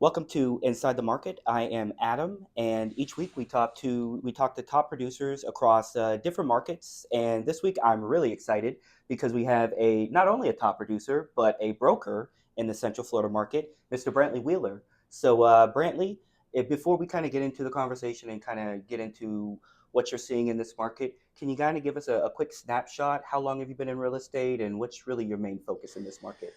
Welcome to Inside the Market. I am Adam, and each week we talk to top producers across different markets. And this week I'm really excited because we have a not only a top producer but a broker in the Central Florida market, Mr. Brantley Wheeler. So Brantley, before we kind of get into the conversation and kind of get into what you're seeing in this market, can you kind of give us a quick snapshot? How long have you been in real estate, and what's really your main focus in this market?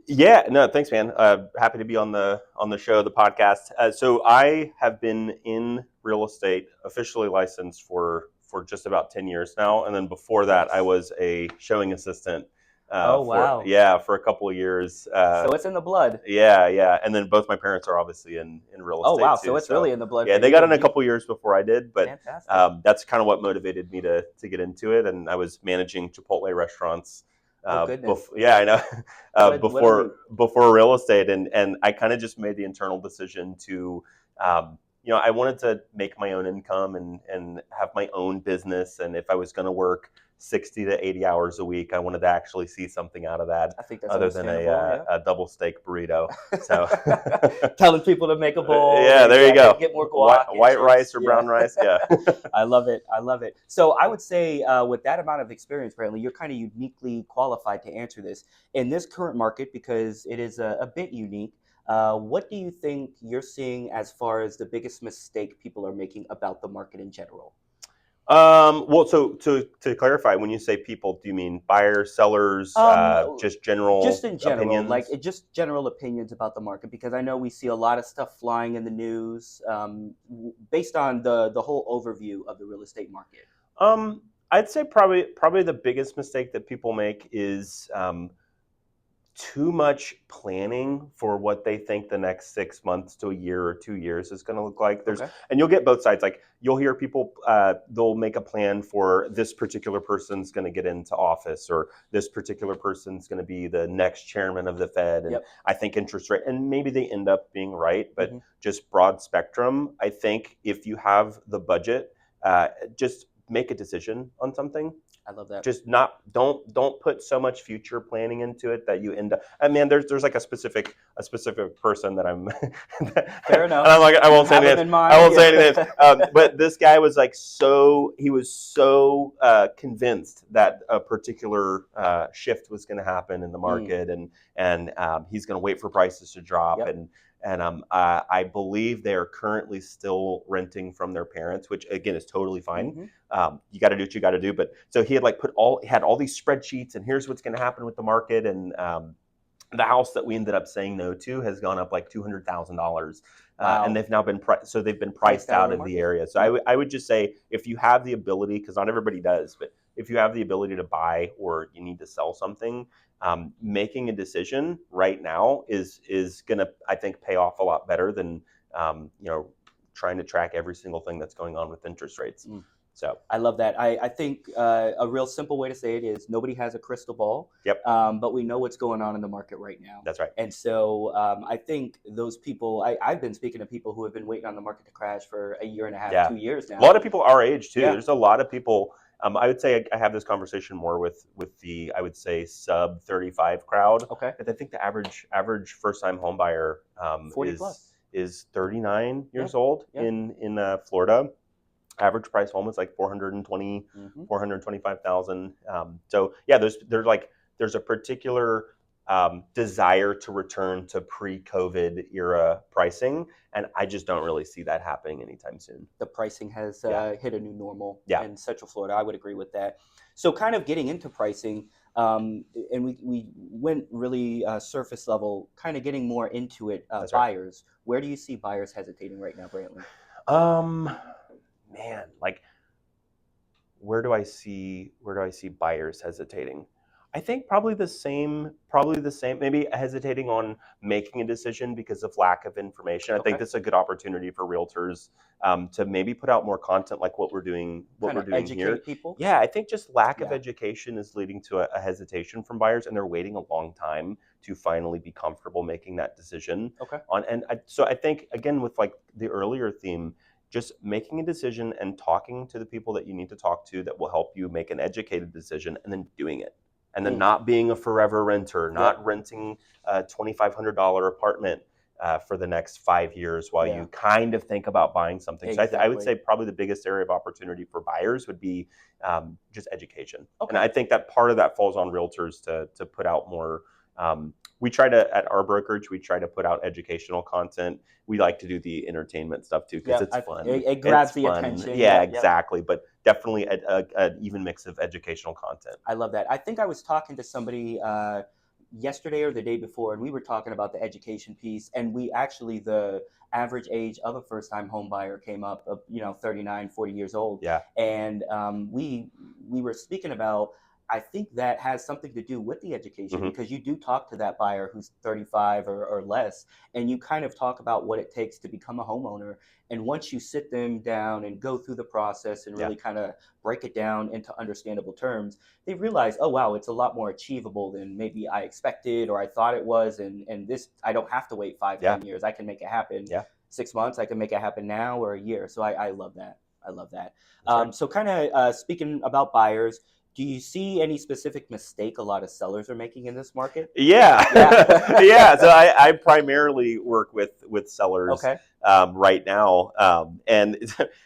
Yeah, no, thanks, man. Happy to be on the show, the podcast. So I have been in real estate, officially licensed for just about 10 years now, and then before that, I Nice. was a showing assistant. Oh For wow! yeah, for a couple of years. So it's in the blood. Yeah, and then both my parents are obviously in real Oh estate wow! too. So it's So really in the blood yeah, for they got you. in a You couple years before I did, but fantastic. that's kind of what motivated me to get into it. And I was managing Chipotle restaurants. Oh goodness. Yeah, I know. What a Before move. real estate, and I kind of just made the internal decision to, I wanted to make my own income and have my own business. And if I was going to work 60 to 80 hours a week, I wanted to actually see something out of that I think that's other than understandable. Yeah. a double steak burrito. So Telling people to make a bowl yeah, and there you yeah, go. get more White, guac and white rice chips. or Yeah. brown rice. Yeah. I love it. I love it. So I would say with that amount of experience, apparently, you're kind of uniquely qualified to answer this in this current market because it is a bit unique. What do you think you're seeing as far as the biggest mistake people are making about the market in general? Well, so to clarify, when you say people, do you mean buyers, sellers, Um, just just general in general, opinions? just general opinions about the market, because I know we see a lot of stuff flying in the news based on the whole overview of the real estate market. I'd say probably the biggest mistake that people make is too much planning for what they think the next 6 months to a year or 2 years is going to look like. Okay. And you'll get both sides. Like you'll hear people, they'll make a plan for this particular person's going to get into office, or this particular person's going to be the next chairman of the Fed. And Yep. I think interest rate, and maybe they end up being right, but Hmm. just broad spectrum. I think if you have the budget, just make a decision on something. I love that. Just not don't put so much future planning into it that you end up. I mean, there's like a specific person that I'm, Fair and enough. I'm like, I You won't say have any them names. in I mind. won't say any names. Yeah. But this guy was like he was so convinced that a particular shift was going to happen in the Mm, market, and he's going to wait for prices to drop. yep. And I believe they are currently still renting from their parents, which again is totally fine. Hmm. You got to do what you got to do. But so he had like had all these spreadsheets, and here's what's going to happen with the market. And the house that we ended up saying no to has gone up like $200,000, and Wow. they've now been they've been Priced priced out of out the of the market. area. So Yep. I would just say if you have the ability, because not everybody does, but if you have the ability to buy or you need to sell something, making a decision right now is going to, I think, pay off a lot better than trying to track every single thing that's going on with interest rates. Mm. So I love that. I think a real simple way to say it is nobody has a crystal ball, yep, but we know what's going on in the market right now. that's right. And so I think those people, I've been speaking to people who have been waiting on the market to crash for a year and a half, Yeah, 2 years a lot now. of people our age too. Yeah. There's a lot of people. I would say I have this conversation more with the, I would say, sub 35 crowd. Okay. But I think the average first time home buyer 40 plus. is 39 Yeah. years old Yeah. in Florida. Average price home is like 420, Hmm. 425,000. So yeah, there's a particular desire to return to pre-COVID era pricing, and I just don't really see that happening anytime soon. The pricing has Yeah, hit a new normal yeah, in Central Florida. I would agree with that. So, kind of getting into pricing, and we went really surface level, kind of getting more into it. that's right. Buyers, where do you see buyers hesitating right now, Brantley? Um, Man, like where do I see buyers hesitating? I think probably the same, maybe hesitating on making a decision because of lack of information. I think Okay, this is a good opportunity for realtors to maybe put out more content like what kind we're of doing here. educate people. Yeah, I think just lack of Yeah. education is leading to a hesitation from buyers, and they're waiting a long time to finally be comfortable making that decision Okay. so I think again with like the earlier theme, just making a decision and talking to the people that you need to talk to that will help you make an educated decision, and then doing it, and then Mm. not being a forever renter, Yep. not renting a $2,500 apartment for the next 5 years while Yeah, you kind of think about buying something. So I would exactly. say probably the biggest area of opportunity for buyers would be just education. And Okay. I think that part of that falls on realtors to put out more. We try to, at our brokerage, we try to put out educational content. We like to do the entertainment stuff too because Yep. it's fun. It grabs It's the fun. attention. Yeah, Yep. Yep. exactly. But definitely an even mix of educational content. I love that. I think I was talking to somebody yesterday or the day before, and we were talking about the education piece. And we actually, the average age of a first time home buyer came up, 39, 40 years old. Yeah. And we were speaking about, I think that has something to do with the education Hmm. because you do talk to that buyer who's 35 or less, and you kind of talk about what it takes to become a homeowner. And once you sit them down and go through the process and Yeah. really kind of break it down into understandable terms, they realize, oh wow, it's a lot more achievable than maybe I expected or I thought it was, and this I don't have to wait five, Yeah. 10 years. I can make it happen Yeah. 6 months. I can make it happen now or a year. So I love that. I love that. That's right. So kind of speaking about buyers, do you see any specific mistake a lot of sellers are making in this market? Yeah. Yeah. Yeah. So I primarily work with sellers Okay. right now. And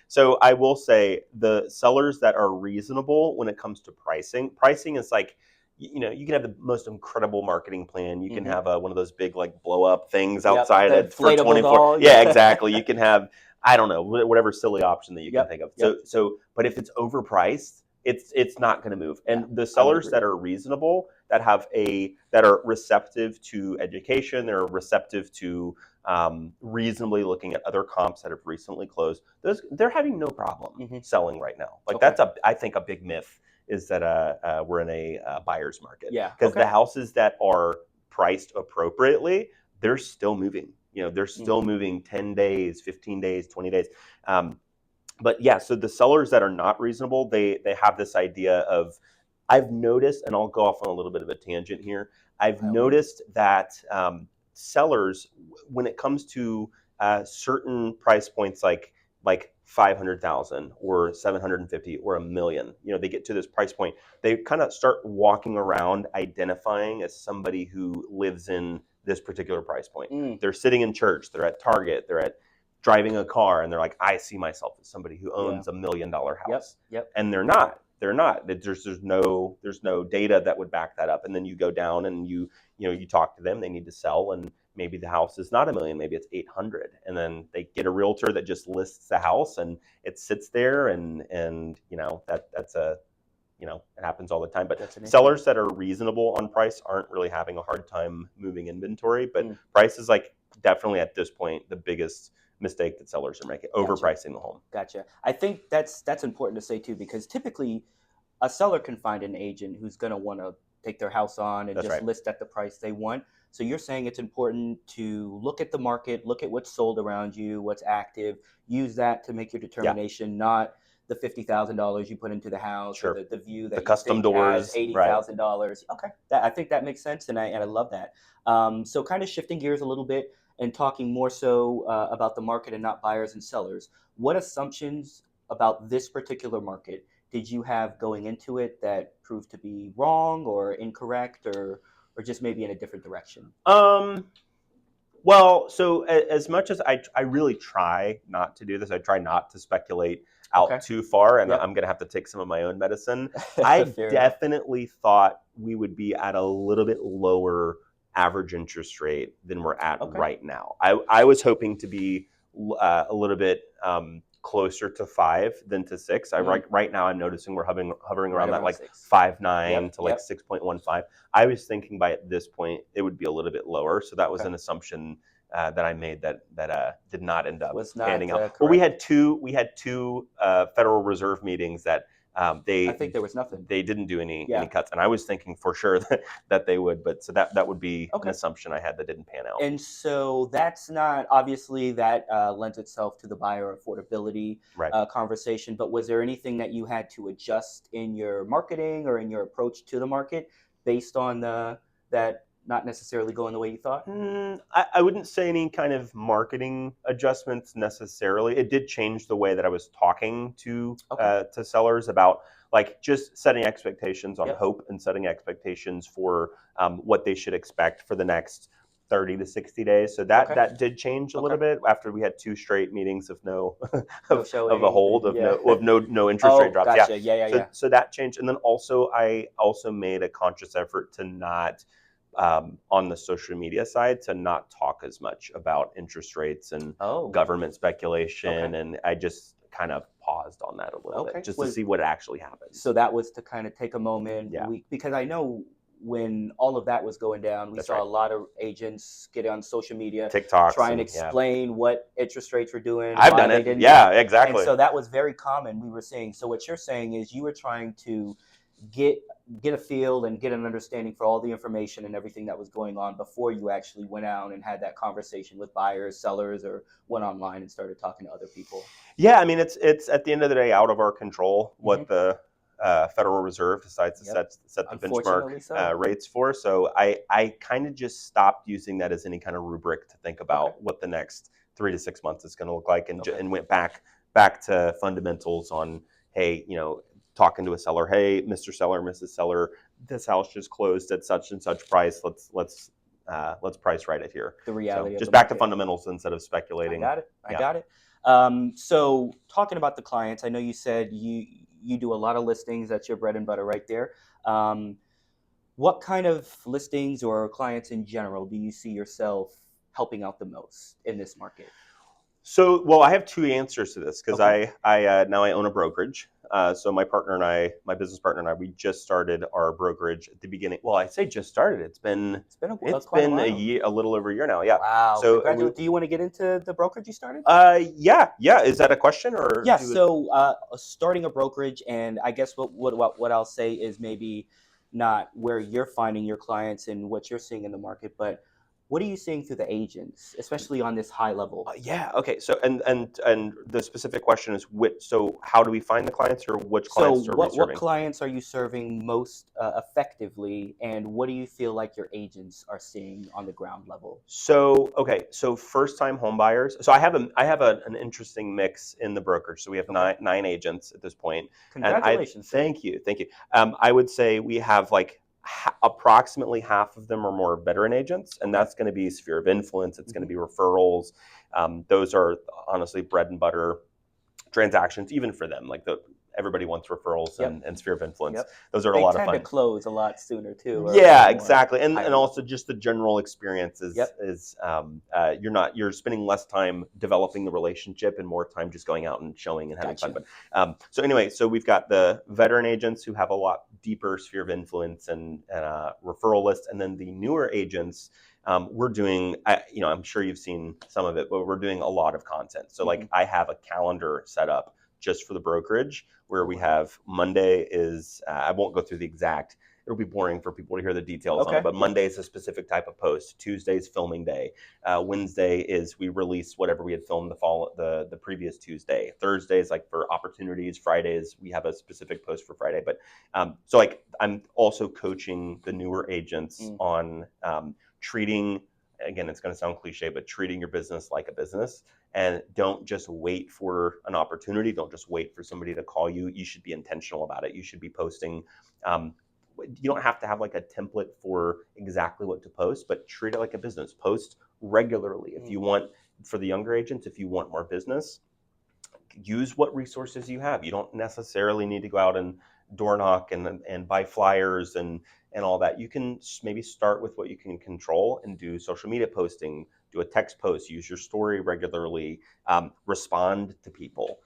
so I will say the sellers that are reasonable when it comes to pricing is like, you can have the most incredible marketing plan. You can Mm-hmm. have one of those big like blow up things Yep. outside The for inflatable 24. doll. Yeah, Yeah. exactly. You can have, I don't know, whatever silly option that you can Yep. think of. Yep. But if it's overpriced, it's not going to move. Yeah. And the I would sellers agree. that are reasonable, that are receptive to education, they're receptive to reasonably looking at other comps that have recently closed. They're having no problem Mm-hmm. selling right now. Like Okay. I think a big myth is that we're in a buyer's market Yeah. because the Okay. houses that are priced appropriately, they're still moving. They're Mm. still moving 10 days, 15 days, 20 days. But yeah, so the sellers that are not reasonable, they have this idea of, I've noticed, and I'll go off on a little bit of a tangent here. I've By all means. noticed that sellers, when it comes to certain price points like 500,000 or 750 or a million, they get to this price point, they kind of start walking around identifying as somebody who lives in this particular price point. Mm. They're sitting in church, they're at Target, they're at driving a car, and they're like, I see myself as somebody who Yeah. owns $1 million Yep. house. Yep. And they're not. There's no data that would back that up. And then you go down and you talk to them, they need to sell, and maybe the house is not a million, maybe it's 800. And then they get a realtor that just lists the house and it sits there, and that's it happens all the time. But That's an issue. sellers that are reasonable on price aren't really having a hard time moving inventory. But Mm. price is like definitely at this point the biggest mistake that sellers are making, Gotcha. overpricing the home. Gotcha. I think that's important to say too, because typically a seller can find an agent who's going to want to take their house on and That's just right. list at the price they want. So you're saying it's important to look at the market, look at what's sold around you, what's active, use that to make your Yeah, determination, not the $50,000 you put into the house or sure. the view The that you custom think has doors, right? $80,000. Okay, I think that makes sense, and I love that. So kind of shifting gears a little bit and talking more so about the market and not buyers and sellers. What assumptions about this particular market did you have going into it that proved to be wrong or incorrect or just maybe in a different direction? Um, well, so as much as I really try not to do this, I try not to speculate out Okay. too far, and Yep. I'm going to have to take some of my own medicine. I Fair enough. definitely thought we would be at a little bit lower average interest rate than we're at Okay. right now. I was hoping to be a little bit closer to 5 than to 6. Right now I'm noticing we're hovering Right around that around like 6. 5.9 Yep. to like Yep. 6.15. I was thinking by at this point it would be a little bit lower, so that was Okay. an assumption that I made that did not end up Was not panning out. Well, we correct. had two Federal Reserve meetings that I think there was nothing. they didn't do any Yeah. cuts, and I was thinking for sure that they would, but so that would be an Okay. assumption I had that didn't pan out. And so that's not obviously that lends itself to the buyer affordability Right. conversation. But was there anything that you had to adjust in your marketing or in your approach to the market based on that not necessarily going the way you thought? I wouldn't say any kind of marketing adjustments necessarily. It did change the way that I was talking Okay. to sellers about like just setting expectations on Yep. hope and setting expectations for what they should expect for the next 30 to 60 days. So Okay. that did change a little Okay. bit after we had 2 straight meetings of no No of a showings hold and of yeah. no interest rate Oh, drops. Yeah. gotcha. Yeah, yeah, yeah. So that changed. And then also I also made a conscious effort to not on the social media side to not talk as much about interest rates and Oh, government okay. speculation. And I just kind of paused on that a little bit Okay. just to Was see what actually happens. so that was to kind of take a moment Yeah, because I know when all of that was going down, we that's saw right. a lot of agents get on social media TikToks trying to and yeah. explain what interest rates were doing, I've why done they it. didn't. Yeah. Yeah, And exactly. so that was very common. We were saying. So what you're saying is you were trying to get get a feel and get an understanding for all the information and everything that was going on before you actually went out and had that conversation with buyers, sellers, or went online and started talking to other people. Yeah, I mean, it's at the end of the day out of our control Hmm. what the Federal Reserve decides to Yep. set the benchmark Unfortunately, so. rates for. So I kind of just stopped using that as any kind of rubric to think Okay. about what the next 3 to 6 months is going to look like, Okay. and went back to fundamentals on, hey, talking to a seller, hey, Mr. Seller, Mrs. Seller, this house just closed at such and such price. Let's price right it here. The So reality of just the back to market. fundamentals instead of I speculating. got it. I Yeah. got it. So talking about the clients, I know you said you do a lot of listings. That's your bread and butter right there. Um, what kind of listings or clients in general do you see yourself helping out the most in this market? So, well, I have two answers to this because Okay. I now I own a brokerage. So my business partner and I, we just started our brokerage at the beginning. Well, I say just started. It's been It's quite a been a while. year, a little over a year now. Yeah. Wow. So we, Congratulations. Do you want to get into the brokerage you started? yeah. Is that a question or Yeah, do you? so starting a brokerage, and I guess what I'll say is maybe not where you're finding your clients and what you're seeing in the market, but what are you seeing through the agents, especially on this high level? Yeah. Okay. So and the specific question is which. So how do we find the clients or which So clients are we what serving? clients are you serving most effectively, and what do you feel like your agents are seeing on the ground level? So okay, so first time home buyers. So I have an interesting mix in the brokerage. So we have Okay, nine agents at this point, and I congratulations, sir. thank you. I would say we have like approximately half of them are more veteran agents, and Okay. that's going to be sphere of influence. It's going to Hmm. be referrals. Those are honestly bread and butter transactions, even for them. Like the everybody wants referrals Yep. and sphere of influence. Yep. Those are a They lot of tend to fun. close a lot sooner too, or a Yeah, lot more exactly, and higher also level. just the general experience Yep. is you're spending less time developing the relationship and more time just going out and showing and having fun. Gotcha. But so anyway, so we've got the veteran agents who have a lot deeper sphere of influence and referral list, and then the newer agents. We're doing, I'm sure you've seen some of it, but we're doing a lot of content. So Hmm. like I have a calendar set up just for the brokerage where Oh we wow. have Monday is I won't go through the exact, it'll be boring for people to hear the details on it. Okay. But Yep. Monday is a specific type of post. Tuesday's filming day. Wednesday is we release whatever we had filmed the previous Tuesday. Thursday is like for opportunities. Fridays we have a specific post for Friday. But so like I'm also coaching the newer agents Mm, on treating. Again, it's going to sound cliche, but treating your business like a business, and don't just wait for an opportunity. Don't just wait for somebody to call you. You should be intentional about it. You should be posting. Um, you don't have to have like a template for exactly what to post, but treat it like a business. Post regularly. If mm. you want, for the younger agents, if you want more business, use what resources you have. You don't necessarily need to go out and door knock and buy flyers and all that. You can maybe start with what you can control and do social media posting, do a text post, use your story regularly, respond to people.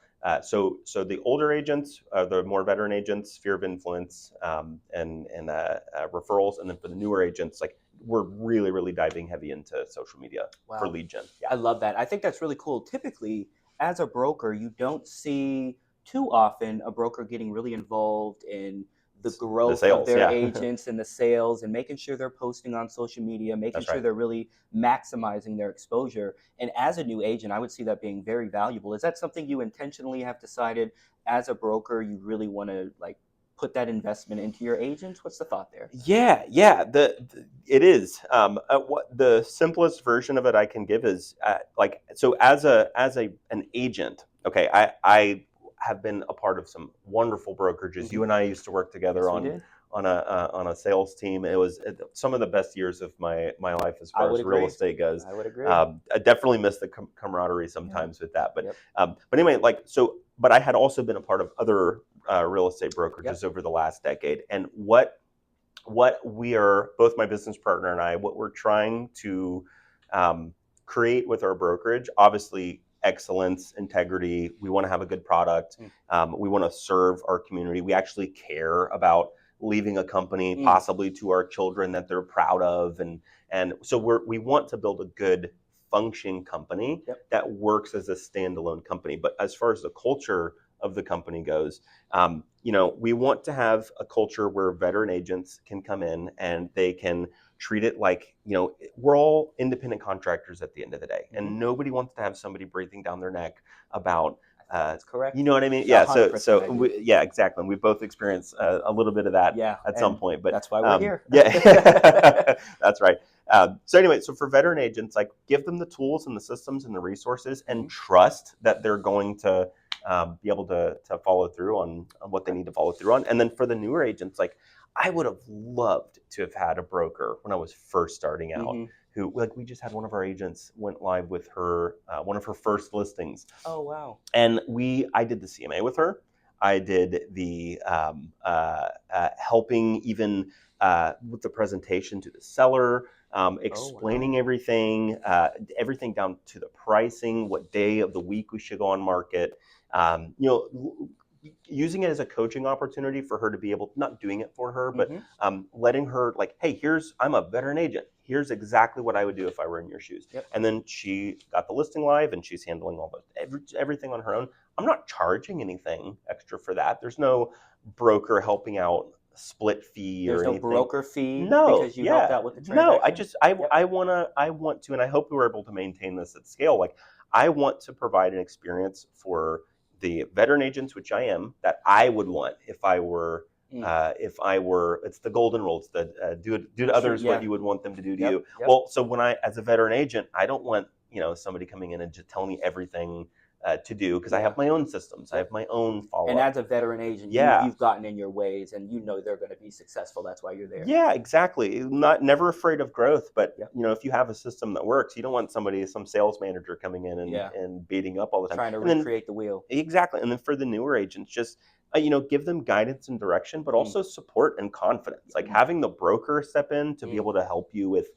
So the older agents, the more veteran agents, sphere of influence, and referrals, and then for the newer agents, like we're really diving heavy into social media for Wow. lead gen. Yeah, I love that. I think that's really cool. Typically, as a broker, you don't see too often a broker getting really involved in the the growth of sales. their Yeah, agents and the sales and making sure they're posting on social media, making that's sure right. they're really maximizing their exposure. And as a new agent, I would see that being very valuable. Is that something you intentionally have decided as a broker you really want to like put that investment into your agents? What's the thought there? Yeah. It is. What the simplest version of it I can give is like so as a an agent. Okay, I have been a part of some wonderful brokerages. Hmm. You and I used to work together Yes, we did. on a sales team. It was some of the best years of my life as I far would as real agree. estate goes. I would agree. I definitely miss the camaraderie Yeah. sometimes with that, Yep. but anyway, like so. But I had also been a part of other real estate Yep. brokerages over the last decade, and what we are, both my business partner and I, what we're trying to um, create with our brokerage, obviously excellence, integrity. We want to have a good product. Mm. We want to serve our community. We actually care about leaving a company Mm. possibly to our children that they're proud of, and so we want to build a good functioning company Yep. that works as a standalone company. But as far as the culture of the company goes, we want to have a culture where veteran agents can come in and they can treat it like, we're all independent contractors at the end of the day, and nobody wants to have somebody breathing down their neck about. That's correct. You know what I mean? Yeah. 100% I do. Yeah, exactly. And we both experienced a little bit of that Yeah, at some and point, but that's why we're here. yeah, that's right. So anyway, so for veteran agents, like give them the tools and the systems and the resources, and trust that they're going to be able to follow through on what they need to follow through on. And then for the newer agents, like I would have loved to have had a broker when I was first starting out. Who, like, we just had one of our agents went live with her one of her first listings. Oh wow! And I did the CMA with her. I did the helping even with the presentation to the seller, explaining everything, everything down to the pricing, what day of the week we should go on market. Using it as a coaching opportunity for her to be able, not doing it for her, but letting her like, hey, I'm a veteran agent. Here's exactly what I would do if I were in your shoes. Yep. And then she got the listing live, and she's handling all everything on her own. I'm not charging anything extra for that. There's no broker helping out, split fee or anything. There's no broker fee No, because you helped out with the transaction? No, I want to, and I hope we're able to maintain this at scale. Like, I want to provide an experience for the veteran agents, which I am, that I would want if I were, it's the golden rule. It's the do to others what you would want them to do to you. Yep. Well, so when as a veteran agent, I don't want, somebody coming in and just telling me everything to do, because I have my own systems. I have my own follow-up. And as a veteran agent, you've gotten in your ways, and they're going to be successful. That's why you're there. Yeah, exactly. Never afraid of growth, but if you have a system that works, you don't want some sales manager coming in and beating up all the time, trying to recreate the wheel. Exactly. And then for the newer agents, just give them guidance and direction, but also support and confidence. Like having the broker step in to be able to help you with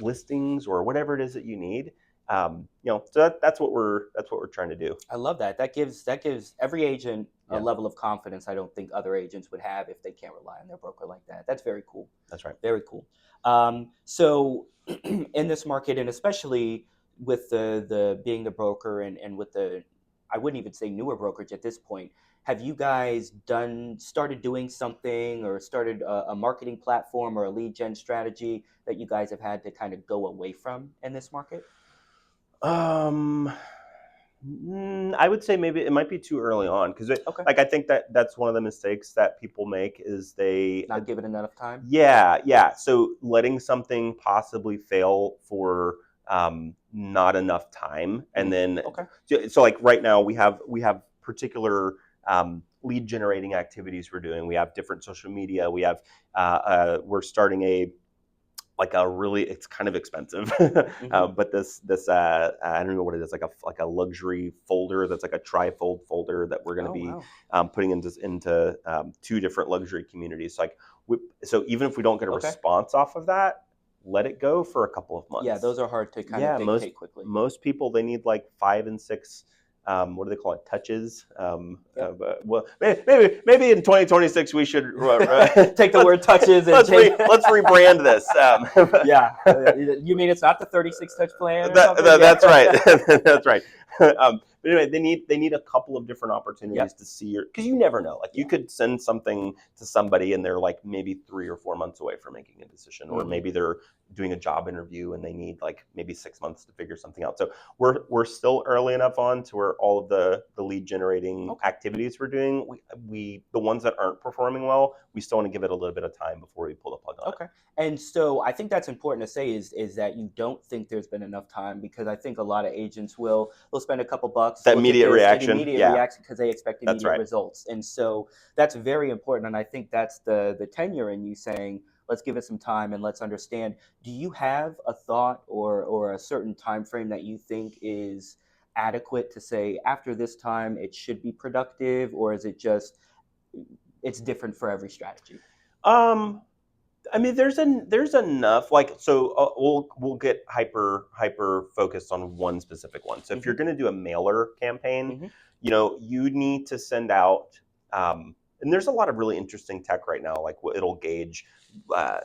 listings or whatever it is that you need. So that's what we're trying to do. I love that. That gives every agent a level of confidence I don't think other agents would have if they can't rely on their broker like that. That's very cool. That's right. Very cool. So in this market, and especially with the being the broker and with the, I wouldn't even say newer brokerage at this point, have you guys started doing something or started a marketing platform or a lead gen strategy that you guys have had to kind of go away from in this market? I would say maybe it might be too early on, because I think that's one of the mistakes that people make is they not give it enough time. Yeah. So letting something possibly fail for not enough time, and then so like right now we have particular lead generating activities we're doing. We have different social media. We have we're starting it's kind of expensive, but this I don't know what it is, like a luxury folder that's like a trifold folder that we're going to be putting into 2 different luxury communities. So even if we don't get a response off of that, let it go for a couple of months. Yeah, those are hard to kind of dictate quickly. Most people, they need like 5 and 6. What do they call it? Touches. Well, maybe in 2026 we should take the word touches and let's rebrand this. Yeah, you mean it's not the 36 touch plan? That's right. That's right. But anyway, they need a couple of different opportunities to see because you never know. Like you could send something to somebody and they're like maybe 3 or 4 months away from making a decision, or maybe they're doing a job interview and they need like maybe 6 months to figure something out. So we're still early enough on to where all of the lead generating activities we're doing, we the ones that aren't performing well, we still want to give it a little bit of time before we pull the plug on it. And so I think that's important to say is that you don't think there's been enough time, because I think a lot of agents will spend a couple bucks bucks, That look at immediate this, an reaction. immediate Yeah, reaction because they expect that's immediate right. results. And so that's very important. And I think that's the tenure in you saying, let's give it some time and let's understand. Do you have a thought or a certain time frame that you think is adequate to say after this time it should be productive, or is it just it's different for every strategy? Um, I mean, there's enough like so we'll get hyper focused on one specific one. So if you're Hmm. going to do a mailer campaign, Hmm. you need to send out. And there's a lot of really interesting tech right now, like it'll gauge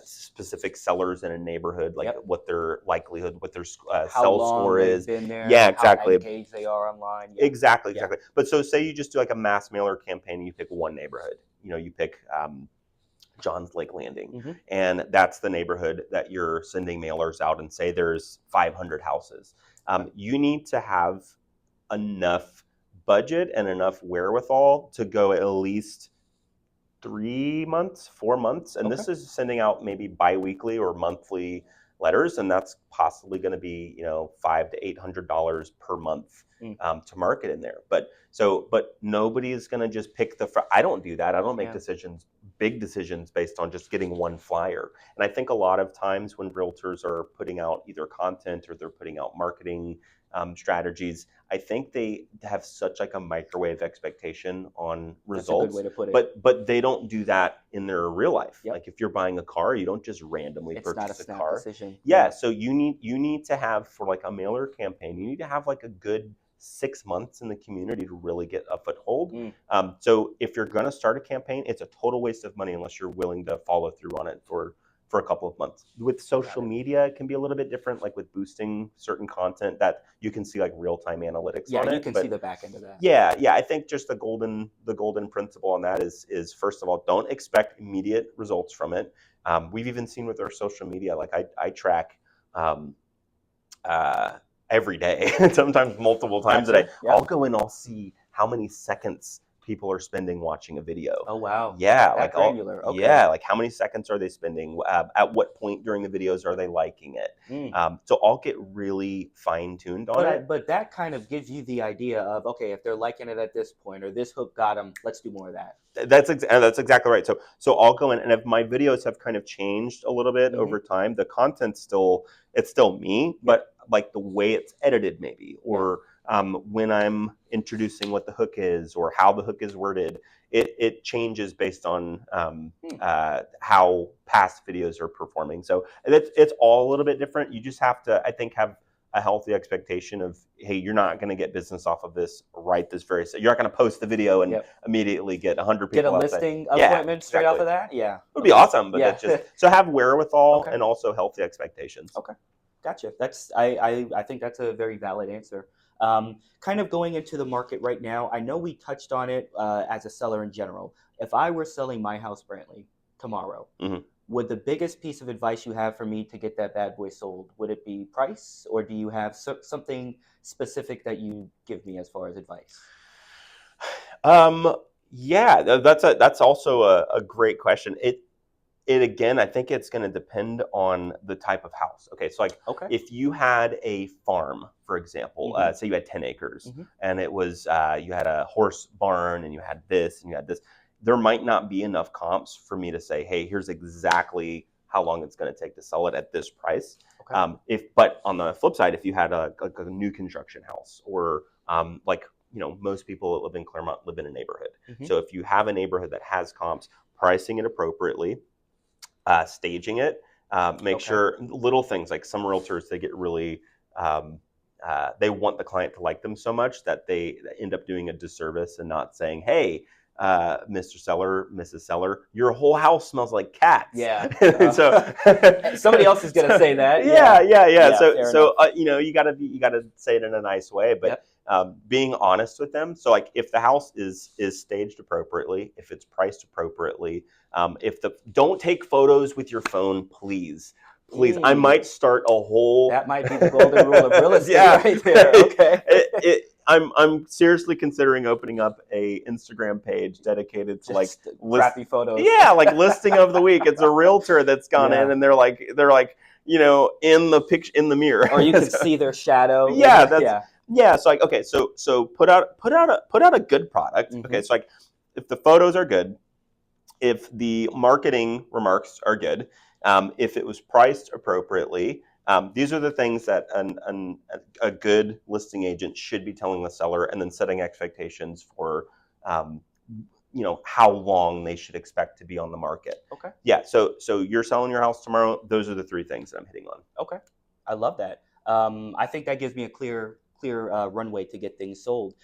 specific sellers in a neighborhood, like Yep. what their likelihood, what their How sell long score they've is. been there, Yeah, how exactly. engaged they are online. Yeah. Exactly, Yeah. exactly. But so say you just do like a mass mailer campaign and you pick one neighborhood. You pick John's Lake Landing. Hmm. And that's the neighborhood that you're sending mailers out and say there's 500 houses. You need to have enough budget and enough wherewithal to go at least 3 months, 4 months. And Okay. this is sending out maybe biweekly or monthly letters. And that's possibly going to be, $500 to $800 per month Mm. to market in there. But nobody's going to just pick I don't do that. I don't make Yeah. big decisions based on just getting one flyer. And I think a lot of times when realtors are putting out either content or they're putting out marketing strategies, I think they have such like a microwave expectation on That's a good results, way to put it. but they don't do that in their real life. Yep. Like if you're buying a car, you don't just randomly It's not a purchase a snap car. decision. Yeah, so you need to have for like a mailer campaign, you need to have like a good 6 months in the community to really get a foothold. Mm. So if you're going to start a campaign, it's a total waste of money unless you're willing to follow through on it for a couple of months. With social media, it can be a little bit different, like with boosting certain content that you can see like real-time analytics Yeah, on you it. can see But the back end of that. yeah, I think just the golden principle on that is first of all, don't expect immediate results from it. We've even seen with our social media, like I track um, uh, every day, sometimes multiple times a day. Gotcha. Yeah. I'll go in, I'll see how many seconds people are spending watching a video. Oh wow. Yeah, That granular. Okay. yeah, like how many seconds are they spending? At what point during the videos are they liking it? Mm. So I'll get really fine tuned on it. But that kind of gives you the idea of, okay, if they're liking it at this point or this hook got them, let's do more of that. That's exactly right. So I'll go in, and if my videos have kind of changed a little bit Hmm. over time, the content's still me, but like the way it's edited maybe, or when I'm introducing what the hook is or how the hook is worded, it changes based on how past videos are performing. So it's all a little bit different. You just have to, I think, have a healthy expectation of, hey, you're not going to get business off of this right this very second. You're not going to post the video and immediately get 100 Get a people outside. listing Yeah, appointment straight off exactly. of that. Yeah. It would be awesome, but Yeah. that's just so have wherewithal Okay. and also healthy expectations. Okay. Gotcha. That's I think that's a very valid answer. Kind of going into the market right now, I know we touched on it as a seller in general. If I were selling my house, Brantley, tomorrow, would the biggest piece of advice you have for me to get that bad boy sold, would it be price, or do you have something specific that you give me as far as advice? Yeah, that's also a great question. It again, I think it's going to depend on the type of house. Okay, so like if you had a farm, for example, say you had 10 acres and it was you had a horse barn and you had this and you had this, there might not be enough comps for me to say, hey, here's exactly how long it's going to take to sell it at this price. But on the flip side, if you had a new construction house or most people that live in Claremont live in a neighborhood. So if you have a neighborhood that has comps, pricing it appropriately, staging it, make sure little things like some realtors, they get really, they want the client to like them so much that they end up doing a disservice and not saying, hey, Mr. Seller, Mrs. Seller, your whole house smells like cats. Yeah. So somebody else is going to say that. Yeah. So you gotta say it in a nice way, but being honest with them. So like if the house is staged appropriately, if it's priced appropriately, don't take photos with your phone, please. I might start a whole. That might be the golden rule of real estate right there. Okay. I'm seriously considering opening up a Instagram page dedicated to like crappy photos. Yeah, like listing of the week. It's a realtor that's gone in and they're like in the picture in the mirror, or you can see their shadow. Yeah, so like okay, so put out a good product. Mm-hmm. Okay, so like if the photos are good, if the marketing remarks are good, if it was priced appropriately, these are the things that a good listing agent should be telling the seller, and then setting expectations for um, how long they should expect to be on the market. Okay. Yeah, so you're selling your house tomorrow. Those are the three things that I'm hitting on. Okay. I love that. I think that gives me a clear runway to get things sold.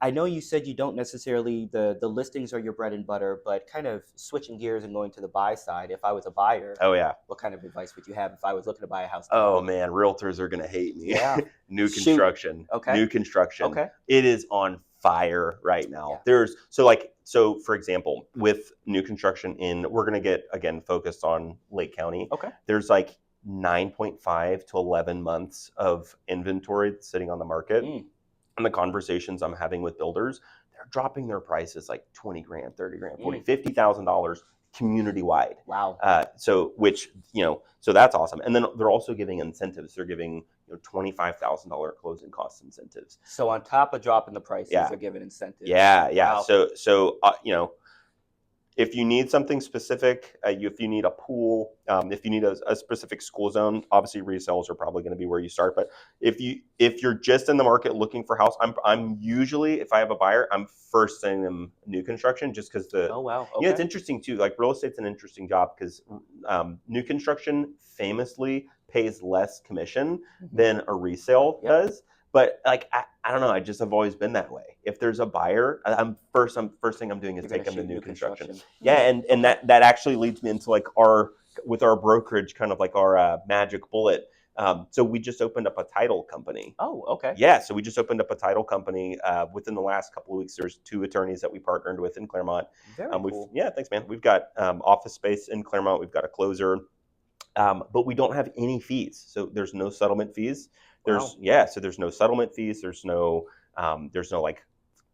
I know you said you don't necessarily the listings are your bread and butter, but kind of switching gears and going to the buy side. If I was a buyer, Oh yeah. what kind of advice would you have if I was looking to buy a house Oh today? man, realtors are gonna hate me. Yeah. New Shoot. construction. Okay. New construction. Okay. It is on fire right now. Yeah. So for example, with new construction we're gonna get again focused on Lake County. Okay. There's like 9.5 to 11 months of inventory sitting on the market. Mm. And the conversations I'm having with builders, they're dropping their prices like 20 grand, 30 grand, 40, $50,000 community wide. Wow. So that's awesome. And then they're also giving incentives. They're giving $25,000 closing cost incentives. So on top of dropping the prices, Yeah. they're giving incentives. Yeah. Wow. So if you need something specific, if you need a pool, if you need a specific school zone, obviously resales are probably going to be where you start. But if you're just in the market looking for a house, I'm usually, if I have a buyer, I'm first sending them new construction, just because Oh wow. Okay. it's interesting too. Like real estate's an interesting job because new construction famously pays less commission than a resale does. But like I don't know, I just have always been that way. If there's a buyer, first thing I'm doing is take them to new construction. Yeah, and that actually leads me into like our brokerage, kind of like our magic bullet. So we just opened up a title company. Oh, okay. Yeah, so we just opened up a title company within the last couple of weeks. There's 2 attorneys that we partnered with in Claremont. Very cool. Yeah, thanks, man. We've got office space in Claremont. We've got a closer, but we don't have any fees. So there's no settlement fees. Wow. So there's no settlement fees. There's no like,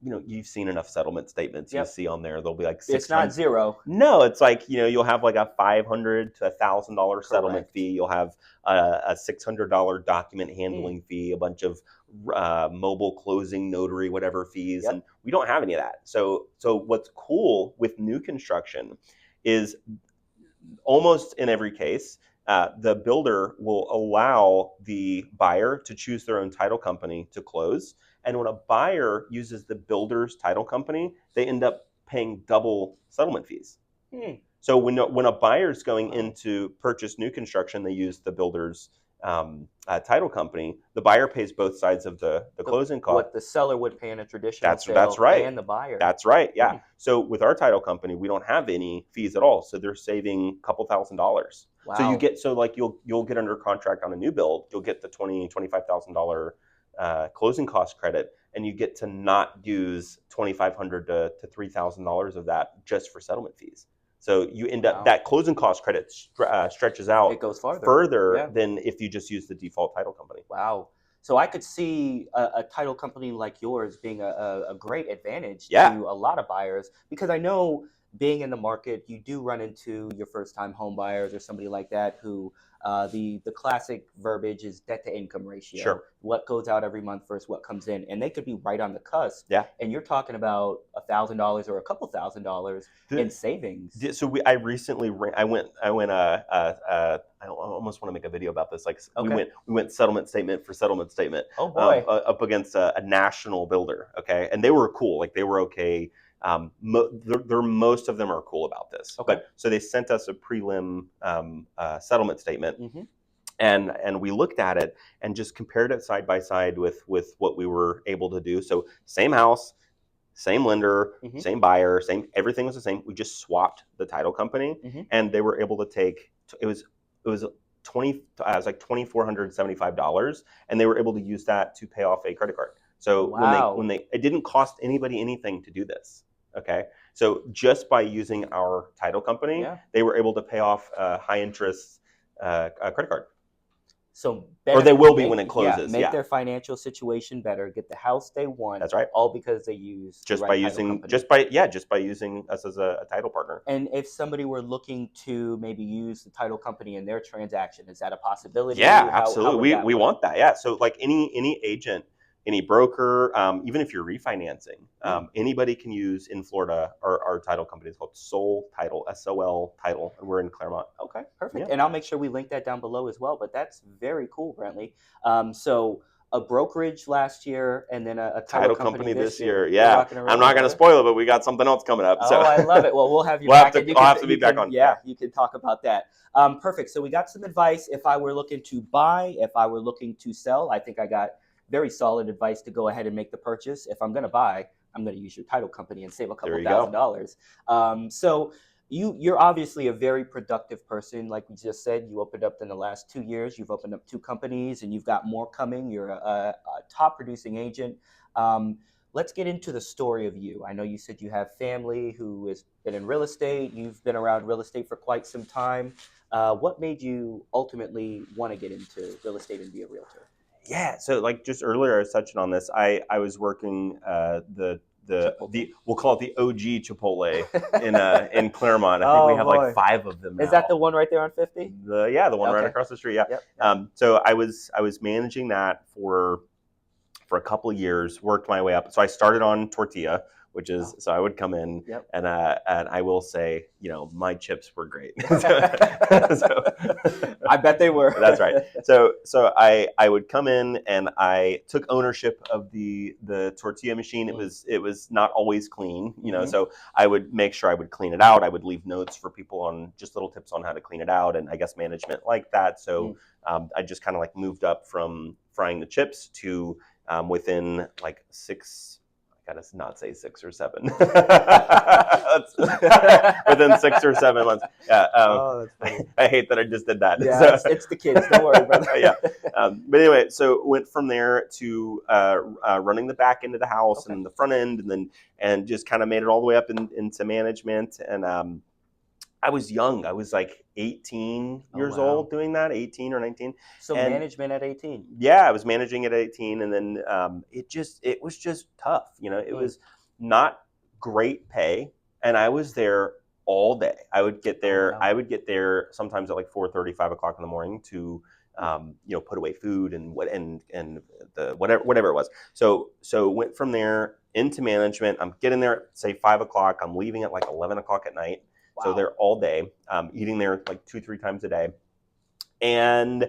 you've seen enough settlement statements. Yep. You see on there, they'll be like It's not zero. No, it's like you'll have like a $500 to $1,000 settlement Correct. fee. You'll have a $600 document handling fee, a bunch of mobile closing, notary, whatever fees, Yep. and we don't have any of that. So what's cool with new construction is almost in every case, the builder will allow the buyer to choose their own title company to close. And when a buyer uses the builder's title company, they end up paying double settlement fees. So when a buyer's going in to purchase new construction, they use the builder's title company. The buyer pays both sides of the closing cost. What the seller would pay in a traditional sale. That's right. And the buyer. That's right. Yeah. So with our title company, we don't have any fees at all. So they're saving a couple $1,000s. Wow. So like you'll get under contract on a new build, you'll get the $25,000 closing cost credit, and you get to not use $2,500 to $3,000 of that just for settlement fees. So you end up that closing cost credit stretches out. It goes further than if you just use the default title company. Wow. So I could see a title company like yours being a great advantage Yeah. to a lot of buyers, because I know being in the market, you do run into your first time home buyers or somebody like that who the classic verbiage is debt to income ratio. Sure. What goes out every month versus what comes in, and they could be right on the cusp. Yeah. And you're talking about $1,000 or a couple $1,000 in savings. So I recently I almost want to make a video about this. Like we went settlement statement for settlement statement. Oh boy. Up against a national builder. Okay, and they were cool. Like they were okay. Most of them are cool about this. Okay. But so they sent us a prelim settlement statement. Mm-hmm. And we looked at it and just compared it side by side with what we were able to do. So same house, same lender, same buyer, everything was the same. We just swapped the title company, and they were able to take it was like $2,475, and they were able to use that to pay off a credit card. So when they it didn't cost anybody anything to do this. Okay, so just by using our title company, they were able to pay off a high interest credit card. So or they will be when it closes. Make their financial situation better, get the house they want. That's right. All because they use just the by right using just by using us as a title partner. And if somebody were looking to maybe use the title company in their transaction, is that a possibility? Yeah, absolutely. We want that. Yeah. So like any agent, any broker, even if you're refinancing, anybody can use in Florida our title company. It's called Sol Title, SOL Title, and we're in Claremont. Okay, perfect. Yeah. And I'll make sure we link that down below as well. But that's very cool, Brantley. So a brokerage last year, and then a title Title company company this this year. year. You're Yeah, rocking and I'm rolling, not going to brother. spoil it, but we got something else coming up. So Oh, I love it. Well, we'll have you we'll have back, to. and I'll have to be back on. yeah, you can talk about that. Perfect. So we got some advice. If I were looking to buy, if I were looking to sell, I think I got very solid advice to go ahead and make the purchase. If I'm going to buy, I'm going to use your title company and save a couple There you thousand go. dollars. So you're obviously a very productive person. Like we just said, you opened up in the last 2 years. You've opened up 2 companies, and you've got more coming. You're a top producing agent. Um, let's get into the story of you. I know you said you have family who has been in real estate. You've been around real estate for quite some time. What made you ultimately want to get into real estate and be a realtor? Yeah. So like just earlier, I was touching on this. I was working the we'll call it the OG Chipotle in Claremont. I think we Oh have like boy, 5 of them is that now. the one right there on 50? The one right Okay. across the street. Yeah. Yep. So I was managing that for a couple of years, worked my way up. So I started on tortilla, which is so I would come in Yep. and I will say, my chips were great. I bet they were. That's right. So I would come in and I took ownership of the tortilla machine. It was not always clean, So I would make sure I would clean it out. I would leave notes for people on just little tips on how to clean it out, and I guess management like that. So I just kind of like moved up from frying the chips to within like 6. I gotta not say 6 or 7. Within 6 or 7 months. Yeah. Oh, that's funny. I hate that I just did that. Yeah, it's the kids. Don't worry, brother. Yeah. But anyway, so went from there to running the back end of the house and the front end, and just kind of made it all the way up into management. And I was young. I was like 18 years old doing that, 18 or 19. So and management at 18. Yeah, I was managing at 18, and then it was just tough. It was not great pay, and I was there all day. I would get there. wow. I would get there sometimes at like 4:30, 5 o'clock in the morning to put away food and the whatever it was. So went from there into management. I'm getting there at say 5 o'clock. I'm leaving at like 11 o'clock at night. Wow. So they're all day, eating there like 2-3 times a day, and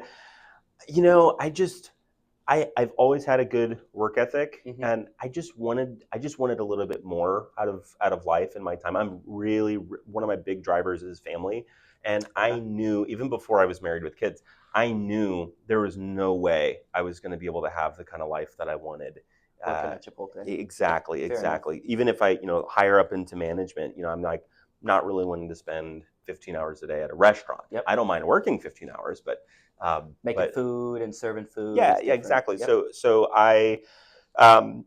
I've always had a good work ethic, and I just wanted a little bit more out of life in my time. I'm really, one of my big drivers is family, and I knew even before I was married with kids, I knew there was no way I was going to be able to have the kind of life that I wanted. Working at Chipotle. Exactly. Even if I higher up into management, I'm like not really wanting to spend 15 hours a day at a restaurant. Yep. I don't mind working 15 hours, but making food and serving food. Yeah, exactly. Yep. So I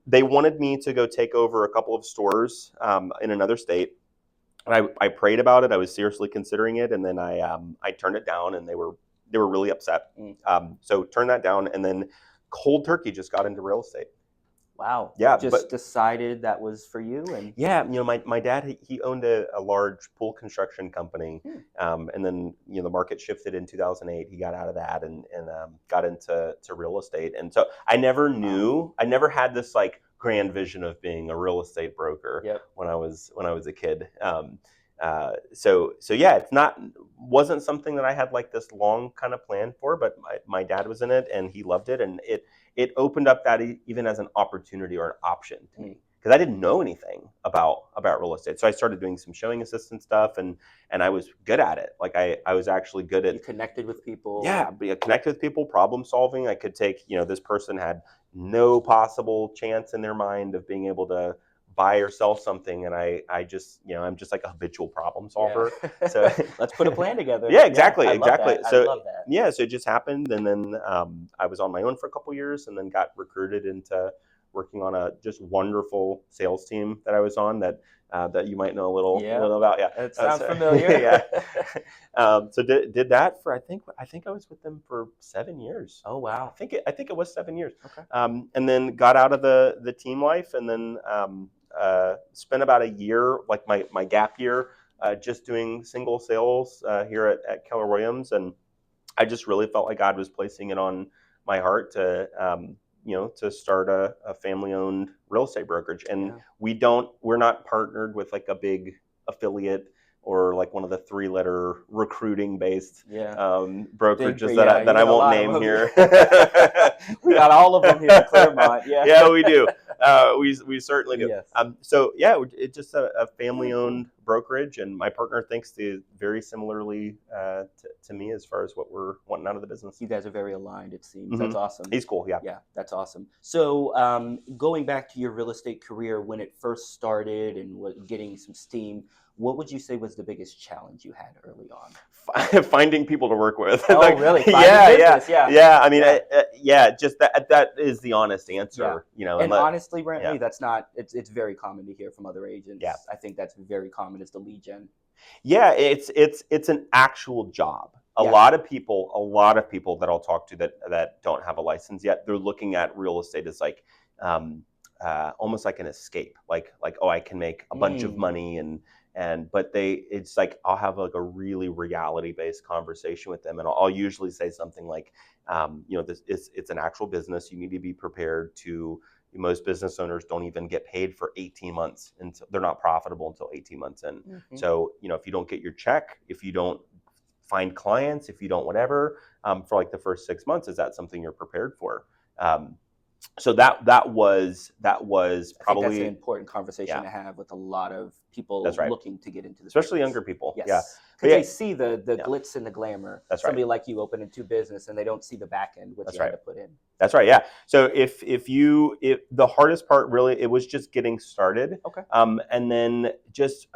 they wanted me to go take over a couple of stores in another state. And I prayed about it. I was seriously considering it, and then I turned it down, and they were really upset. So turned that down, and then cold turkey just got into real estate. Wow. Yeah. Just decided that was for you. And yeah, my dad, he owned a large pool construction company. And then, the market shifted in 2008. He got out of that and got into real estate. And so I never knew, I never had this like grand vision of being a real estate broker when I was a kid. So yeah, wasn't something that I had like this long kind of plan for, but my dad was in it and he loved it, and it opened up that even as an opportunity or an option to me, because I didn't know anything about real estate. So I started doing some showing assistant stuff, and I was good at it. Like I was actually good at. You connected with people. Yeah, connected with people, problem solving. I could take, this person had no possible chance in their mind of being able to buy or sell something, and I just, I'm just like a habitual problem solver. Yeah. So let's put a plan together. Yeah, exactly. I love that. So I love that. Yeah, so it just happened, and then I was on my own for a couple years, and then got recruited into working on a just wonderful sales team that I was on that you might know a little about. Yeah, it sounds familiar. Yeah. So did that for I think I was with them for 7 years. Oh wow. I think it was 7 years. Okay. And then got out of the team life, and then spent about a year, like my gap year, just doing single sales here at Keller Williams, and I just really felt like God was placing it on my heart to to start a family-owned real estate brokerage. And Yeah. we're not partnered with like a big affiliate or like one of the three-letter recruiting-based Yeah. Big, brokerages yeah, that you I get a won't lot of name them. here. We got all of them here in Claremont. Yeah. Yeah, we do. We certainly do. Yes. So yeah, it's just a Yeah, cool. family-owned brokerage, and my partner thinks very similarly to me as far as what we're wanting out of the business. You guys are very aligned, it seems. Hmm. That's awesome. He's cool. Yeah. Yeah, that's awesome. So, going back to your real estate career when it first started and getting some steam, what would you say was the biggest challenge you had early on? Finding people to work with. Oh, Like, really? Finding yeah. business? Yeah, Yeah. I mean, yeah, yeah. Just that is the honest yeah. answer. And And honestly, yeah, Brantley, that's not. It's very common to hear from other yeah. agents. I think that's very common is the lead gen. Yeah, it's an actual job. Yeah. A lot of people that I'll talk to that don't have a license yet, they're looking at real estate as like almost like an escape. Like oh, I can make a bunch of Mm, money and but it's like I'll have like a really reality based conversation with them, and I'll usually say something like, this it's an actual business. You need to be prepared to. Most business owners don't even get paid for 18 months until they're not profitable until 18 months in. mhm. So, if you don't get your check, if you don't find clients, if you don't whatever, for like the first 6 months, is that something you're prepared for? So that was I think that's an probably, important conversation yeah, to have with a lot of that's people right. looking to get into the Especially business. younger people. Yeah. Yes, But because yeah, they see the yeah, glitz and the glamour. that's right. Somebody like you opening two business, and they don't see the back end, what That's you had right. to put in. That's right. Yeah. So if the hardest part really, it was just getting started. Okay. And then just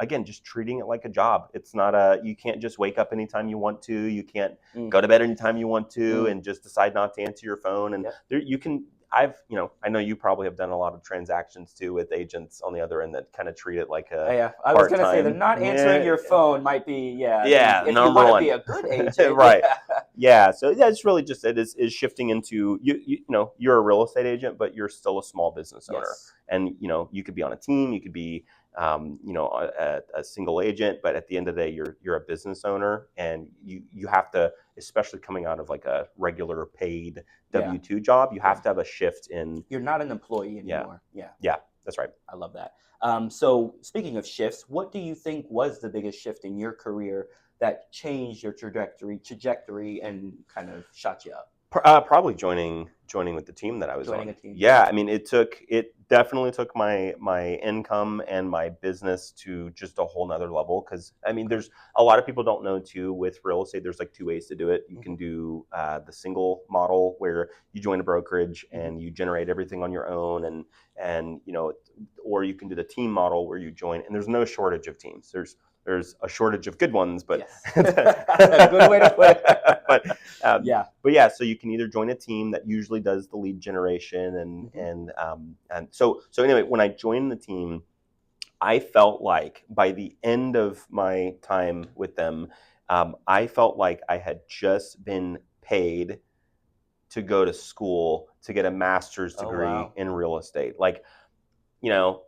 treating it like a job. It's not you can't just wake up anytime you want to. You can't Mm, go to bed anytime you want to mm, and just decide not to answer your phone. And yep. there you can, I know you probably have done a lot of transactions too with agents on the other end that kind of treat it like a Yeah, I was gonna say the part-time. not answering Yeah. your phone might be, yeah. Yeah. If you Number want to one. be a good agent, Right. yeah. Yeah, so yeah, it's really just it is shifting into you're a real estate agent, but you're still a small business owner, Yes, and you could be on a team, you could be a single agent, but at the end of the day, you're a business owner, and you have to, especially coming out of like a regular paid yeah, W-2 job, you have yeah. to have a shift in. You're not an employee Yeah, anymore. Yeah. yeah, that's right. I love that. So, speaking of shifts, what do you think was the biggest shift in your career that changed your trajectory, and kind of shot you up? Probably joining with the team that I was Joining on. a team. Yeah, I mean, it definitely took my income and my business to just a whole nother level. Because I mean, Okay. there's a lot of people don't know too with real estate. There's like two ways to do it. You Hmm. can do the single model where you join a brokerage Hmm. and you generate everything on your own, and or you can do the team model where you join. And there's no shortage of teams. There's a shortage of good ones, but Yes. Good way to put it. but um, Yeah. but yeah, so you can either join a team that usually does the lead generation, and Hmm. so anyway, when I joined the team, I felt like by the end of my time with them, I felt like I had just been paid to go to school to get a master's Oh, degree wow. in real estate. Like, you know,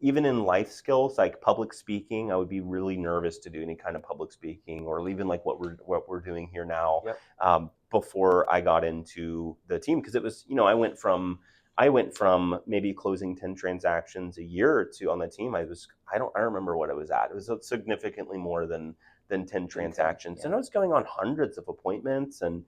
even in life skills like public speaking, I would be really nervous to do any kind of public speaking, or even like what we're doing here now, Yep. before I got into the team, because it was, I went from maybe closing 10 transactions a year to on the team. I remember what it was at. It was significantly more than 10 Then 10. transactions, Yeah. and I was going on hundreds of appointments, and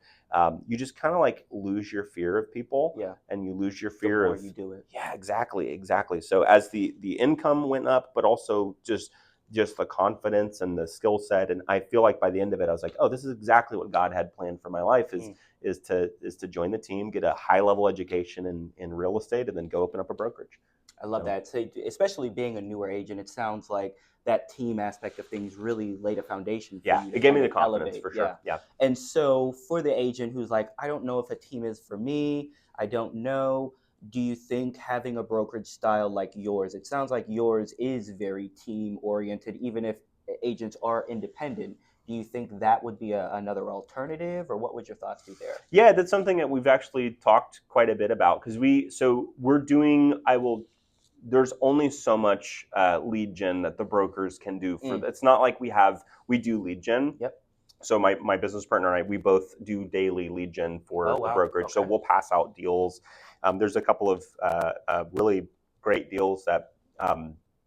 you just kind of like lose your fear of people, Yeah. and you lose your The fear more of. you do it. Yeah, exactly. So as the income went up, but also just the confidence and the skill set, and I feel like by the end of it, I was like, oh, this is exactly what God had planned for my life, is Mm. is to join the team, get a high level education in real estate, and then go open up a brokerage. I love So that. So, especially being a newer agent, it sounds like that team aspect of things really laid a foundation for yeah, you to it gave me kind the of confidence elevate. for Yeah. sure. Yeah. And so, for the agent who's like, I don't know if a team is for me, I don't know. Do you think having a brokerage style like yours, it sounds like yours is very team oriented, even if agents are independent? Do you think that would be another alternative, or what would your thoughts be there? Yeah, that's something that we've actually talked quite a bit about, because we're doing. I will. There's only so much lead gen that the brokers can do for. Mm, It's not like we do lead gen. yep. So my business partner and I, we both do daily lead gen Oh for the wow. brokerage. So Okay. we'll pass out deals. There's a couple of really great deals that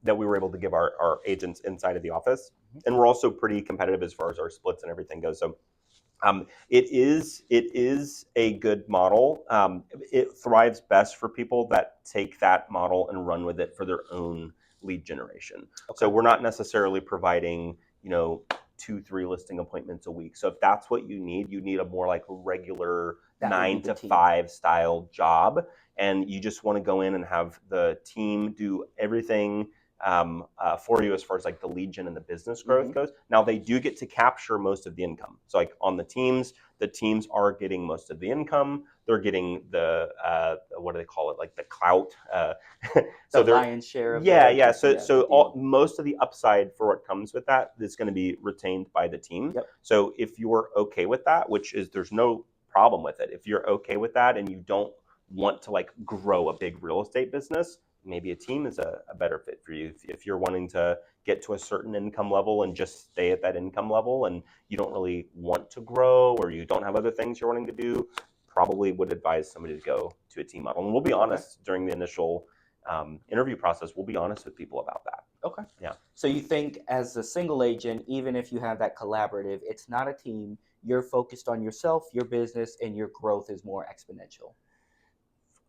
we were able to give our agents inside of the office, Mhm. and we're also pretty competitive as far as our splits and everything goes. So it is a good model. It thrives best for people that take that model and run with it for their own lead generation. So Okay. we're not necessarily providing, 2, 3 listing appointments a week. So if that's what you need a more like regular That would be nine the to team. five style job, and you just want to go in and have the team do everything for you as far as like the lead gen and the business growth Hmm. goes. Now they do get to capture most of the income. So like on the teams are getting most of the income. They're getting the what do they call it? Like the clout. The So they're lion's share of yeah, the yeah. So the deal. most of the upside for what comes with that is going to be retained by the team. Yep. So if you're okay with that, which is there's no problem with it. If you're okay with that and you don't want to like grow a big real estate business, maybe a team is a better fit for you. If you're wanting to get to a certain income level and just stay at that income level and you don't really want to grow or you don't have other things you're wanting to do, probably would advise somebody to go to a team model. And we'll be Okay. honest during the initial interview process, we'll be honest with people about that. Okay. Yeah. So you think as a single agent, even if you have that collaborative, it's not a team. You're focused on yourself, your business, and your growth is more exponential.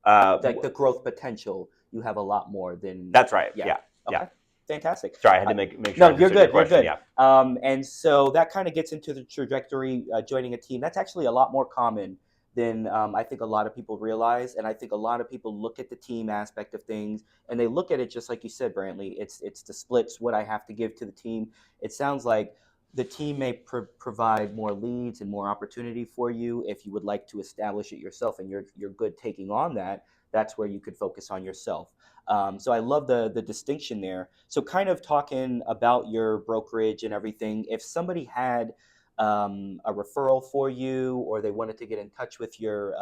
Uh, Like the growth potential, you have a lot more than. that's right. Yeah. Yeah. Yeah. Okay. Fantastic. Sorry, I had Uh, to make sure no, I you're understood your good. You're question. good. Yeah. And so that kind of gets into the trajectory. Joining a team, that's actually a lot more common than I think a lot of people realize. And I think a lot of people look at the team aspect of things, and they look at it just like you said, Brantley. It's the splits, what I have to give to the team. It sounds like the team may provide more leads and more opportunity for you if you would like to establish it yourself, and you're good taking on that. That's where you could focus on yourself. So I love the distinction there. So kind of talking about your brokerage and everything. If somebody had a referral for you, or they wanted to get in touch with your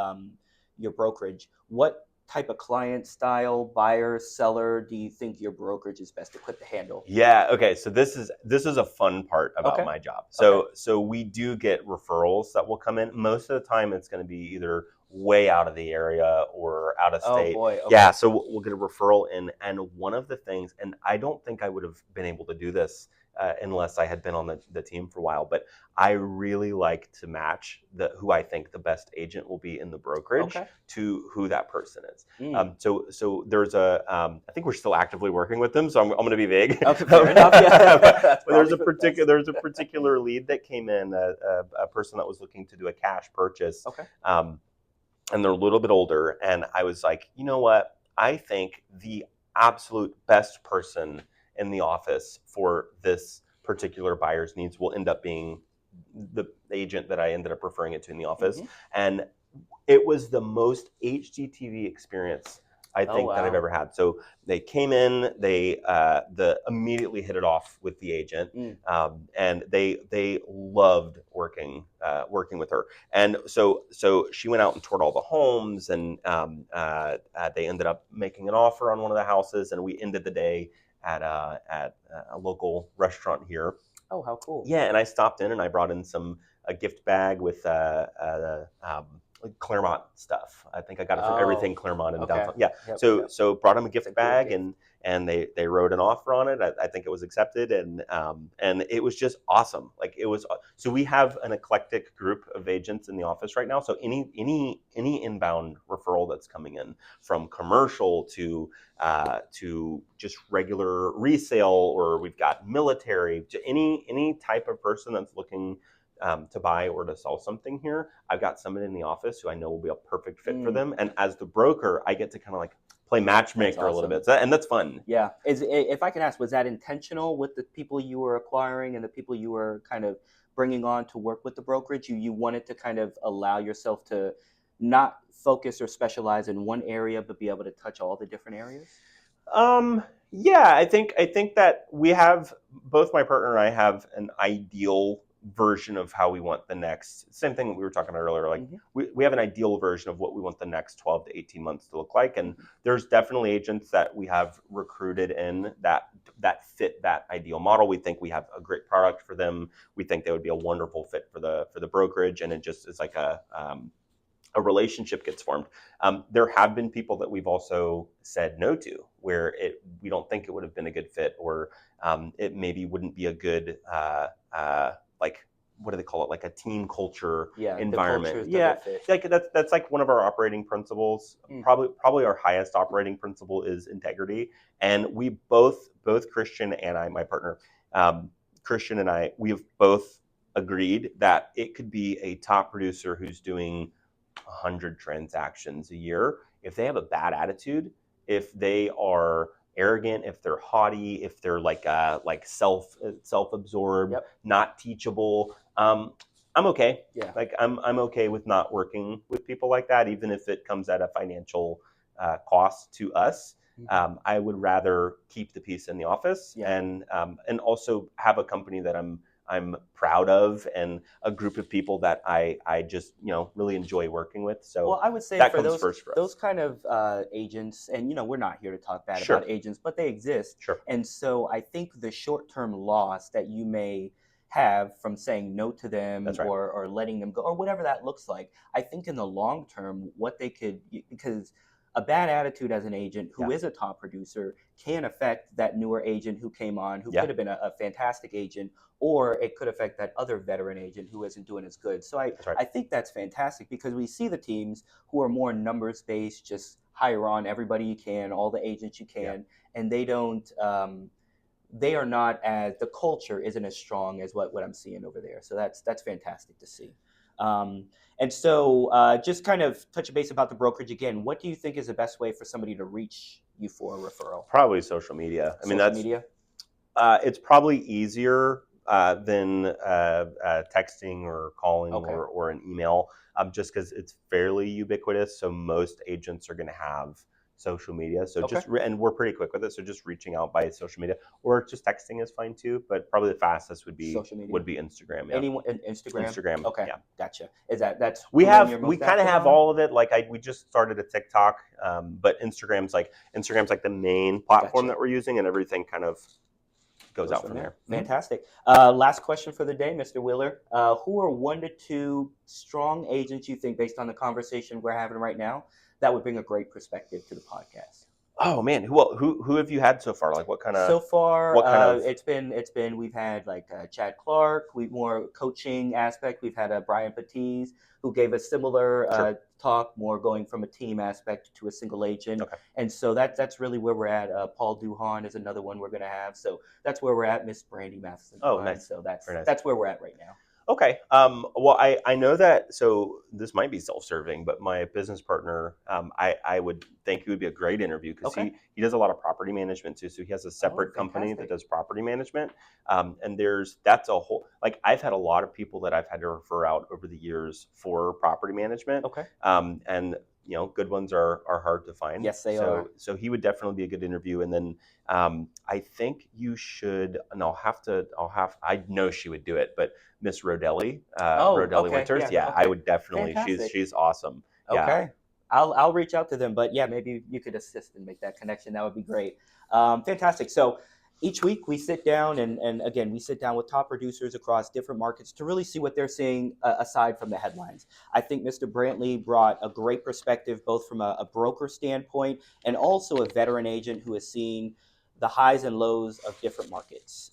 brokerage, what type of client style, buyer, seller, do you think your brokerage is best equipped to handle? Yeah. Okay. So this is a fun part about Okay. my job. Okay. So we do get referrals that will come in. Most of the time, it's going to be either way out of the area or out of Oh state. boy. Yeah. Okay. So we'll get a referral in, and one of the things, and I don't think I would have been able to do this unless I had been on the team for a while, but I really like to match who I think the best agent will be in the brokerage Okay. to who that person is. Mm. So there's I think we're still actively working with them, so I'm going to be vague. Okay. Fair enough. Yeah. But That's probably for the best. there's a particular lead that came in, a person that was looking to do a cash purchase, Okay. and they're a little bit older, and I was like, you know what? I think the absolute best person in the office for this particular buyer's needs will end up being the agent that I ended up referring it to in the office, Hmm. and it was the most HGTV experience I Oh think that I've wow. ever had. So they came in, they immediately hit it off with the agent, Mm. and they loved working with her. And so she went out and toured all the homes, and they ended up making an offer on one of the houses, and we ended the day at a local restaurant here. Oh, how cool. Yeah, and I stopped in and I brought in a gift bag with like Claremont stuff. I think I got it from Everything Oh. Claremont in Okay. downtown. Yeah, Yep. Yep. so brought him a It's a gift great bag, gift. and they wrote an offer on it. I think it was accepted, and it was just awesome. Like it was. So we have an eclectic group of agents in the office right now. So any inbound referral that's coming in, from commercial to just regular resale, or we've got military, to any type of person that's looking to buy or to sell something here. I've got somebody in the office who I know will be a perfect fit for Mm. them. And as the broker, I get to kind of like play That's matchmaker a little awesome. bit. And that's fun. Yeah. If I can ask, was that intentional with the people you were acquiring and the people you were kind of bringing on to work with the brokerage? You wanted to kind of allow yourself to not focus or specialize in one area, but be able to touch all the different areas? Yeah, I think that we have, both my partner and I have an ideal version of how we want the next, same thing we were talking about earlier, like we have an ideal version of what we want the next 12 to 18 months to look like. And there's definitely agents that we have recruited in that fit that ideal model. We think we have a great product for them. We think they would be a wonderful fit for the brokerage, and it just is like a relationship gets formed. There have been people that we've also said no to, where we don't think it would have been a good fit, or it maybe wouldn't be a good like, what do they call it, like a team culture environment. Like that's like one of our operating principles. Probably our highest operating principle is integrity. And we both Christian and I, my partner, Christian and I, we have both agreed that it could be a top producer who's doing 100 transactions a year. If they have a bad attitude, if they are arrogant, if they're haughty, if they're like self-absorbed, not teachable, I'm okay. Like I'm okay with not working with people like that, even if it comes at a financial cost to us. I would rather keep the peace in the office, and also have a company that I'm proud of, and a group of people that I just really enjoy working with. So well, I would say that for comes first for us. Those kind of agents, and we're not here to talk bad about agents, but they exist. And so I think the short-term loss that you may have from saying no to them, or letting them go, or whatever that looks like, I think in the long term, what they could, because a bad attitude as an agent who is a top producer can affect that newer agent who came on, who could have been a fantastic agent, or it could affect that other veteran agent who isn't doing as good. So I think that's fantastic, because we see the teams who are more numbers based, just hire on everybody you can, all the agents you can, and they don't. They are not as, the culture isn't as strong as what I'm seeing over there. So that's fantastic to see. And so just kind of touch a base about the brokerage again. What do you think is the best way for somebody to reach you for a referral? Probably social media. I mean, Social media? It's probably easier than texting or calling or an email, just because it's fairly ubiquitous. So most agents are going to have social media. So and we're pretty quick with it. So just reaching out by social media, or just texting is fine too. But probably the fastest would be Instagram. Yeah. Anyone Instagram? Instagram. Okay. Yeah. Gotcha. That's we kind of have all of it. Like we just started a TikTok, but Instagram's like the main platform that we're using, and everything kind of goes out from there. Fantastic. Last question for the day, Mr. Wheeler. Who are 1 to 2 strong agents you think, based on the conversation we're having right now, that would bring a great perspective to the podcast? Oh man, who have you had so far? Like what kind of? So far, it's been we've had like Chad Clark. More coaching aspect. We've had Brian Patiz, who gave a similar talk, more going from a team aspect to a single agent. And so that's really where we're at. Paul Duhan is another one we're going to have. So that's where we're at. Miss Brandy Matheson. Oh, nice. So nice. That's where we're at right now. Okay. Well, I know that, so this might be self-serving, but my business partner, I would think he would be a great interview, because he does a lot of property management too. So he has a separate company that does property management. And that's a whole, like I've had a lot of people that I've had to refer out over the years for property management. And good ones are hard to find. Yes, they are. So he would definitely be a good interview. And then I think you should, and I know she would do it, but Miss Rodelli, Rodelli Winters. I would definitely. She's awesome. Okay. I'll reach out to them, but maybe you could assist and make that connection. That would be great. Fantastic. So each week we sit down and again, we sit down with top producers across different markets to really see what they're seeing aside from the headlines. I think Mr. Brantley brought a great perspective, both from a broker standpoint and also a veteran agent who has seen the highs and lows of different markets.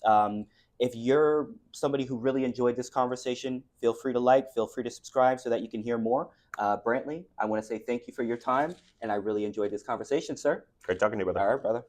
If you're somebody who really enjoyed this conversation, feel free to subscribe so that you can hear more. Brantley, I want to say thank you for your time, and I really enjoyed this conversation, sir. Great talking to you, brother. All right, brother.